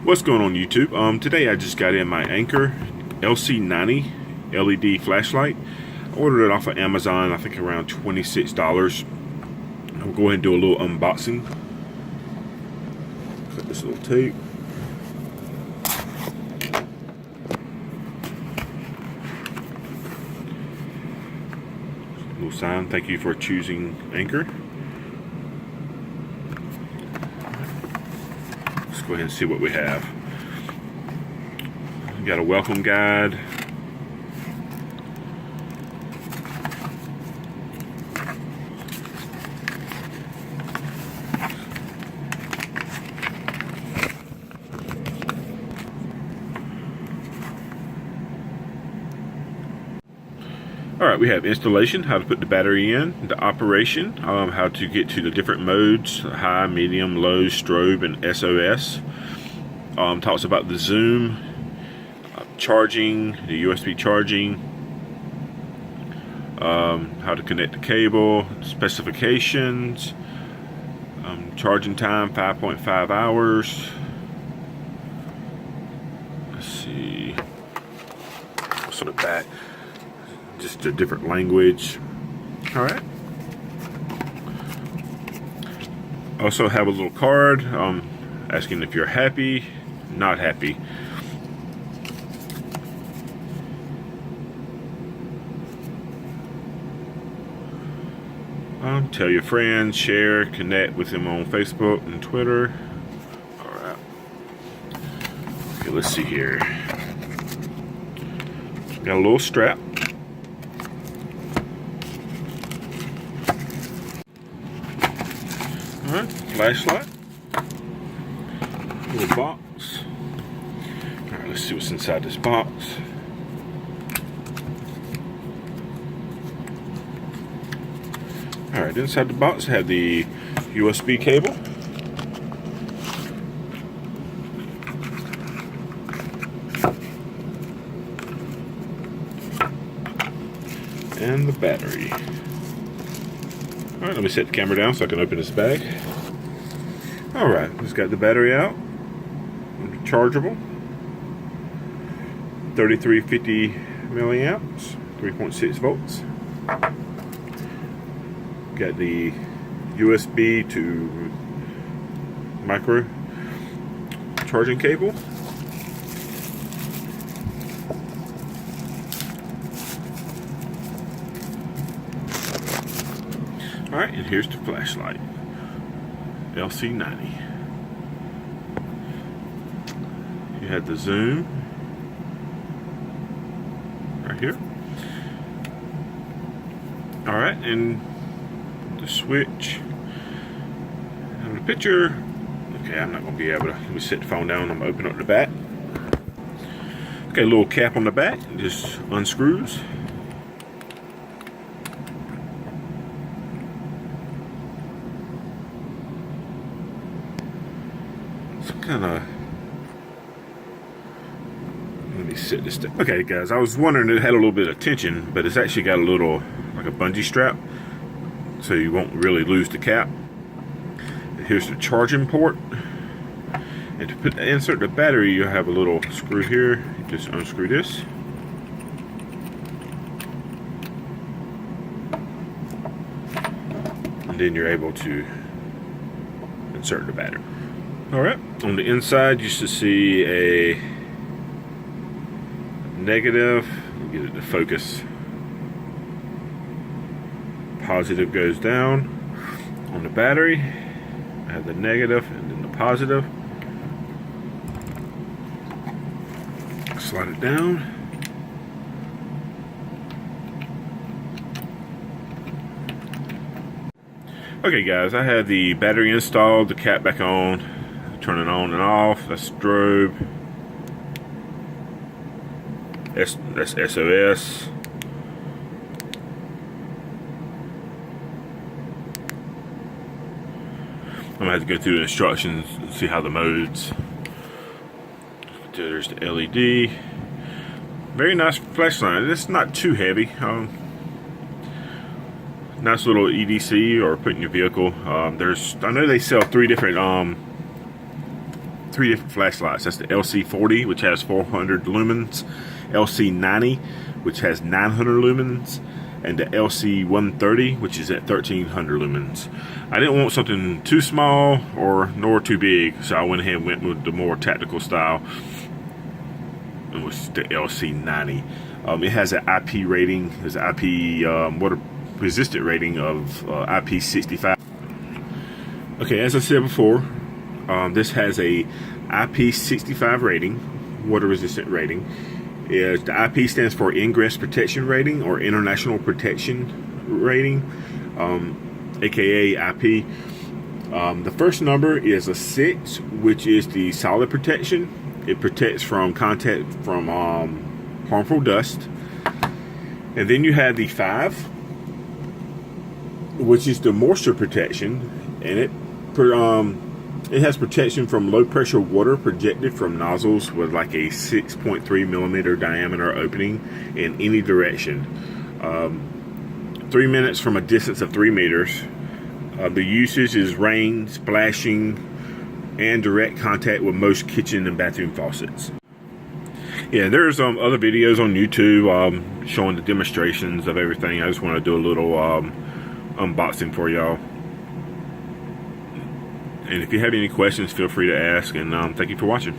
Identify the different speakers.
Speaker 1: What's going on YouTube? Today I just got in my Anker LC90 LED flashlight. I ordered it off of Amazon, I think around $26. I'll go ahead and do a little unboxing. Cut this little tape. Little sign, thank you for choosing Anker. Let's go ahead and see what we have. We got a welcome guide. Alright, we have installation, how to put the battery in, the operation, how to get to the different modes, high, medium, low, strobe, and SOS. Talks about the zoom, charging, the USB charging, how to connect the cable, specifications, charging time 5.5 hours. Let's see, what's on the back? Just a different language. Alright. Also have a little card asking if you're happy, not happy. Tell your friends, share, connect with them on Facebook and Twitter. Alright. Okay, let's see here. Got a little strap. Alright, flashlight, little box. Alright, let's see what's inside this box. Alright, inside the box I have the USB cable. And the battery. Alright, let me set the camera down so I can open this bag. Alright, just got the battery out. Chargeable. 3350 milliamps, 3.6 volts. Got the USB to micro charging cable. Alright, and here's the flashlight. LC90. You had the zoom right here. Alright, and the switch and the picture. Okay, I'm not going to be able to. Let me set the phone down. I'm going to open up the back. Okay, a little cap on the back. Just unscrews. Let me set this down. Okay guys, I was wondering, it had a little bit of tension, but it's actually got a little, like a bungee strap, so you won't really lose the cap. And here's the charging port, and to insert the battery, you have a little screw here. You just unscrew this, and then you're able to insert the battery. Alright, on the inside you should see a negative. Let me get it to focus. Positive goes down. On the battery, I have the negative and then the positive. Slide it down. Okay guys, I have the battery installed, the cap back on. Turn it on and off. That's strobe. That's SOS. I'm gonna have to go through the instructions and see how the modes. There's the LED. Very nice flashlight. It's not too heavy. Nice little EDC or put in your vehicle. I know they sell 3 different three different flashlights. That's the LC40, which has 400 lumens, LC90, which has 900 lumens, and the LC130, which is at 1300 lumens. I didn't want something too small nor too big, so I went ahead and went with the more tactical style, which is the LC90. It has an IP rating, there's an IP water resistant rating of IP65. Okay, as I said before, this has a IP65 rating, water resistant rating. The IP stands for Ingress Protection Rating or International Protection Rating, aka IP. The first number is a 6, which is the solid protection. It protects from contact from harmful dust. And then you have the 5, which is the moisture protection, and it has protection from low pressure water projected from nozzles with like a 6.3 millimeter diameter opening in any direction. 3 minutes from a distance of 3 meters. The usage is rain, splashing, and direct contact with most kitchen and bathroom faucets. Yeah, there's other videos on YouTube showing the demonstrations of everything. I just want to do a little unboxing for y'all. And if you have any questions, feel free to ask, and thank you for watching.